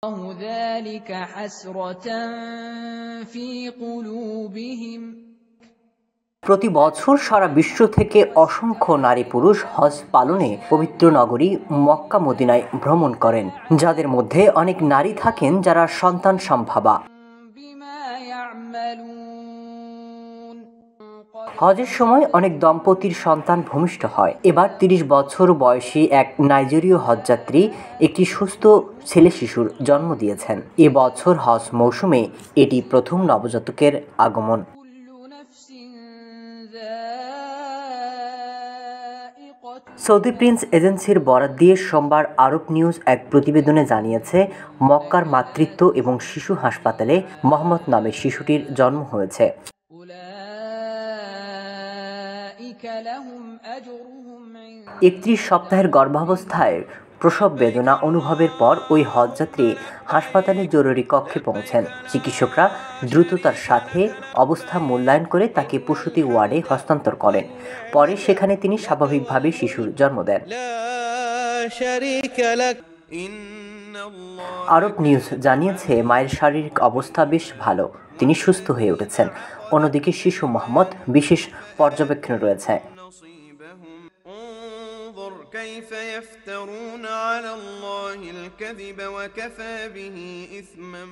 ذلك حسرة في قلوبهم। প্রতি বছর সারা বিশ্ব থেকে অসংখ্য নারী পুরুষ হজ পালনে পবিত্র নগরী মক্কা মদিনায় ভ্রমণ করেন, যাদের মধ্যে অনেক নারী থাকেন যারা সন্তান সম্ভবা। হজের সময় অনেক দম্পতির সন্তান ভূমিষ্ঠ হয়। এবার ৩০ বছর বয়সী এক নাইজেরীয় হজযাত্রী একটি সুস্থ ছেলে শিশুর জন্ম দিয়েছেন। এবছর হজ মৌসুমে এটি প্রথম নবজাতকের আগমন। সৌদি প্রিন্স এজেন্সির বরাত দিয়ে সোমবার আরব নিউজ এক প্রতিবেদনে জানিয়েছে, মক্কার মাতৃত্ব এবং শিশু হাসপাতালে মোহাম্মদ নামের শিশুটির জন্ম হয়েছে। ৩১ সপ্তাহের গর্ভাবস্থায় প্রসব বেদনা অনুভবের পর ওই হজযাত্রী হাসপাতালে জরুরি কক্ষে পৌঁছেন। চিকিৎসকরা দ্রুততার সাথে অবস্থা মূল্যায়ন করে তাকে প্রসূতি ওয়ার্ডে হস্তান্তর করেন। পরে সেখানে তিনি স্বাভাবিকভাবে শিশুর জন্ম দেন। আরব নিউজ জানিয়েছে, মায়ের শারীরিক অবস্থা বেশ ভালো, তিনি সুস্থ হয়ে উঠেছেন। অন্যদিকে শিশু মোহাম্মদ বিশেষ পর্যবেক্ষণে রয়েছে। كيف يفترون على الله الكذب وكفى به إثما